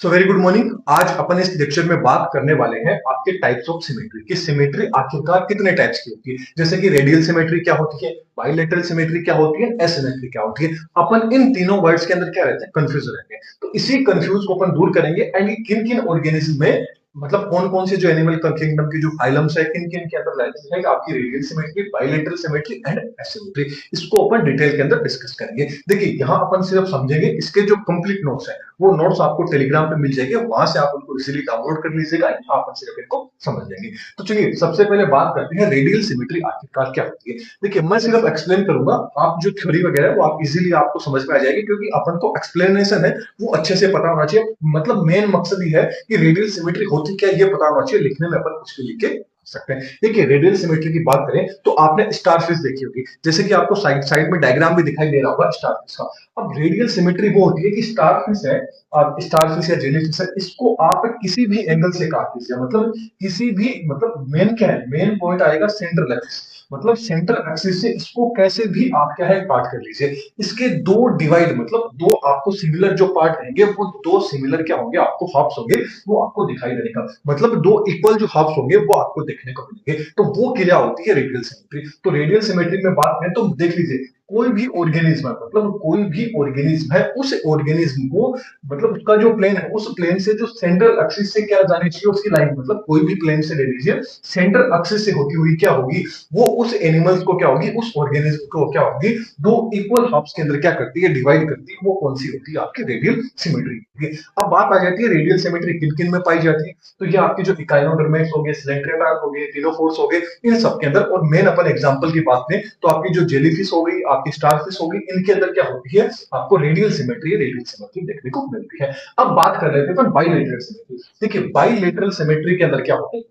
So very good morning. आज अपन इस lecture में बात करने वाले हैं आपके टाइप्स ऑफ सिमेट्री कि सिमेट्री आखिरकार कितने टाइप्स की होती है। जैसे कि रेडियल सिमेट्री क्या होती है, बाइलेटरल सिमेट्री क्या होती है, एसिमेट्री क्या होती है। अपन इन तीनों वर्ड्स के अंदर क्या रहते हैं, कंफ्यूज रहते हैं। तो इसी कंफ्यूज को अपन दूर करेंगे एंड ये किन किन ऑर्गेनिज्म में मतलब कौन कौन से जो एनिमल किंगडम की जो फाइलम्स है किन किन के अंदर रहती है आपकी radial symmetry, bilateral symmetry and asymmetry. इसको अपन डिटेल के अंदर डिस्कस करेंगे। देखिए यहाँ अपन सिर्फ समझेंगे, इसके जो कंप्लीट नोट्स है वो नोट्स आपको टेलीग्राम पे मिल जाएंगे, वहां से आप उनको इजीली डाउनलोड कर लीजिएगा। यहाँ अपन सिर्फ इनको समझ लेंगे। तो चलिए सबसे पहले बात करते हैं रेडियल सिमेट्री आखिरकार क्या होती है। देखिए मैं सिर्फ एक्सप्लेन करूंगा, आप जो थ्योरी वगैरह है वो आप इजीली आपको समझ में आ जाएगी, क्योंकि अपन को एक्सप्लेनेशन है वो अच्छे से पता होना चाहिए। मतलब मेन मकसद ही है कि रेडियल सिमेट्री होती क्या है ये पता होना चाहिए, लिखने में अपन कुछ भी लिख के सकते हैं। देखिए रेडियल सिमेट्री की बात करें तो आपने स्टारफिश देखी होगी, जैसे कि आपको साइड साइड में डायग्राम भी दिखाई दे रहा होगा स्टारफिश का। अब रेडियल सिमेट्री वो होती है कि स्टारफिश है, आप स्टारफिश या जेलीफिश है, इसको आप किसी भी एंगल से काट लीजिए। मतलब किसी भी, मतलब मेन क्या है, मेन पॉइंट आएगा सेंट्रल एक्सिस। मतलब सेंट्रल एक्सिस से इसको कैसे भी आप क्या है काट कर लीजिए। इसके दो डिवाइड, मतलब दो आपको सिमिलर जो पार्ट रहेंगे वो दो सिमिलर क्या होंगे, आपको हाफ्स होंगे, वो आपको दिखाई देगा। मतलब दो इक्वल जो हाफ्स होंगे वो आपको देखने को मिलेंगे। तो वो क्या होती है रेडियल सिमेट्री। तो रेडियल सिमेट्री में बात करें तो देख लीजिए, कोई भी ऑर्गेनिज्म है, मतलब कोई भी ऑर्गेनिज्म है, उस ऑर्गेनिज्म को मतलब उसका जो प्लेन है उस प्लेन से जो सेंट्रल एक्सिस से क्या जानी चाहिए उसकी लाइन, मतलब कोई भी प्लेन से ले लीजिए, सेंट्रल एक्सिस से होती हुई क्या होगी, वो उस एनिमल्स को क्या होगी, उस ऑर्गेनिज्म को क्या होगी, दो इक्वल हाफ्स के अंदर क्या करती है, डिवाइड करती है। वो कौन सी होती है, आपकी रेडियल सिमेट्री होती है। अब बात आ जाती है रेडियल सिमेट्री किन किन में पाई जाती है। तो ये आपके जो इकाइनोडर्मेट्स हो गए, सिलेंट्रोफाइल हो गए, टिलोफोर्स हो गए, इन सब के अंदर। और मेन अपन एग्जांपल की बात करें तो आपकी जो जेलीफिश हो गई, आपकी स्टारफिश हो गई, इनके अंदर क्या होती है, आपको रेडियल सिमेट्री देखने को मिलती है। अब बात कर लेते हैं बाइलेटरल सिमेट्री। देखिए बाइलेटरल सिमेट्री के अंदर क्या होता है,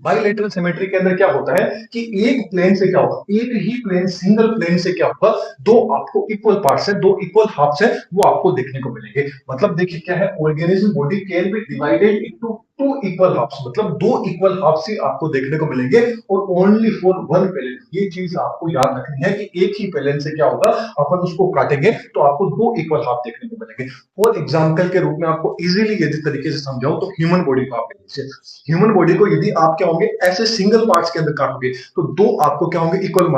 बाइलेटरल सिमेट्री के अंदर क्या होता है कि एक प्लेन से क्या होगा, एक ही प्लेन, सिंगल प्लेन से क्या होगा, दो आपको इक्वल पार्ट्स है, दो इक्वल हाफ्स है, वो आपको देखने को मिलेंगे। मतलब देखिए क्या है, organism body can be divided into two equal halves, मतलब दो इक्वल हाफ्स ही आपको देखने को मिलेंगे। और ओनली फॉर वन पेलेन, ये चीज आपको याद रखनी है कि एक ही पेलेन से क्या होगा, अपन उसको काटेंगे तो आपको दो इक्वल हाफ देखने को मिलेंगे। फॉर एग्जाम्पल के रूप में आपको इजीली यदि तरीके से समझाऊं तो ह्यूमन बॉडी को आप ले लीजिए। ह्यूमन बॉडी को यदि आप क्या होंगे ऐसे सिंगल पार्ट्स के अंदर काटोगे तो दो आपको क्या होंगे, इक्वल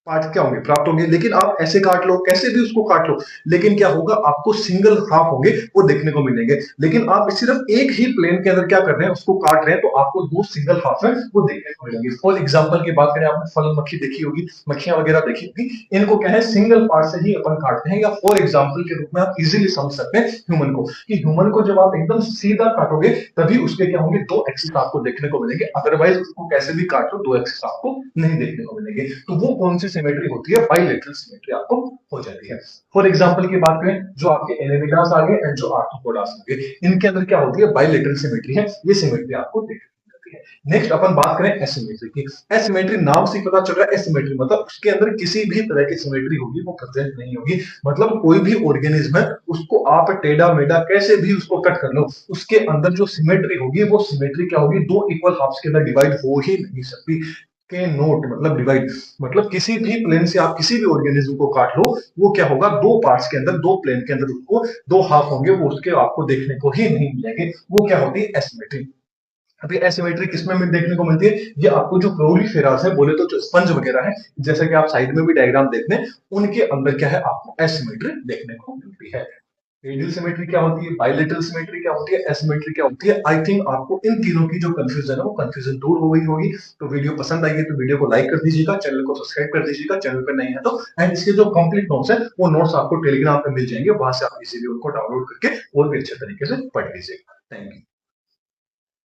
पार्ट क्या होंगे, प्राप्त होंगे। लेकिन आप ऐसे काट लो, कैसे भी उसको काट लो, लेकिन क्या होगा, आपको सिंगल हाफ होंगे वो देखने को मिलेंगे। लेकिन आप सिर्फ एक ही प्लेन के अंदर क्या कर रहे हैं, उसको काट रहे हैं, तो आपको दो सिंगल हाफ है वो देखने को मिलेंगे। फॉर एग्जाम्पल की बात करें, आपने फल मक्खी देखी होगी, मक्खियां वगैरह देखी होगी, इनको क्या है सिंगल पार्ट से ही अपन काटते हैं। या फॉर एग्जाम्पल के रूप में आप इजीली समझ सकते हैं ह्यूमन को, कि ह्यूमन को जब आप एकदम सीधा काटोगे तभी उसके क्या होंगे, दो एक्सिस आपको देखने को मिलेंगे। अदरवाइज उसको कैसे भी काट लो, दो एक्सिस आपको नहीं देखने को मिलेंगे। तो वो कौन सी सिमेट्री होती है, बाइलेटरल सिमेट्री आपको हो जाती है। फॉर एग्जाम्पल की बात करें, जो आपके एनेमिडास आ गए एंड जो आर्थ्रोपोडास आ गए, इनके अंदर क्या होती है, बाइलेटरल सिमेट्री है। ये सिमेट्री आपको देखने को मिलती है। नेक्स्ट अपन बात करें एसिमेट्री की। एसिमेट्री नाम से पता चल रहा है, एसिमेट्री मतलब उसके अंदर किसी भी तरह की सिमेट्री होगी वो प्रेजेंट नहीं होगी। मतलब कोई भी ऑर्गेनिज्म है उसको आप टेढ़ा मेढ़ा कैसे भी उसको कट कर लो, उसके अंदर जो सिमेट्री होगी वो सिमेट्री क्या होगी, दो इक्वल हाफ्स के अंदर डिवाइड हो ही नहीं सकती। के नोट मतलब डिवाइड, मतलब किसी भी प्लेन से आप किसी भी ऑर्गेनिज्म को काट लो, वो क्या होगा, दो पार्ट्स के अंदर, दो प्लेन के अंदर उसको दो हाफ होंगे, वो उसके आपको देखने को ही नहीं मिलेंगे। वो क्या होती है, एसिमेट्री। अभी एसिमेट्री किसमें देखने को मिलती है, ये आपको जो प्रोलीफेरास है, बोले तो जो स्पंज वगैरह है, जैसे कि आप साइड में भी डायग्राम देख लें, उनके अंदर क्या है, आपको एसिमेट्री देखने को मिलती है। रेडियल सिमेट्री क्या होती है, बाइलेटरल सिमेट्री क्या होती है, एसिमेट्री क्या होती है। आई थिंक आपको इन तीनों की जो कंफ्यूजन है वो कंफ्यूजन दूर हो गई होगी। तो वीडियो पसंद आई है तो वीडियो को लाइक कर दीजिएगा, चैनल को सब्सक्राइब कर दीजिएगा, चैनल पर नहीं है तो। एंड इसके जो कंप्लीट नोट्स है वो नोट्स आपको टेलीग्राम पे मिल जाएंगे, वहां से आप इजीली उनको डाउनलोड करके और भी अच्छे तरीके से पढ़ लीजिएगा। Thank you.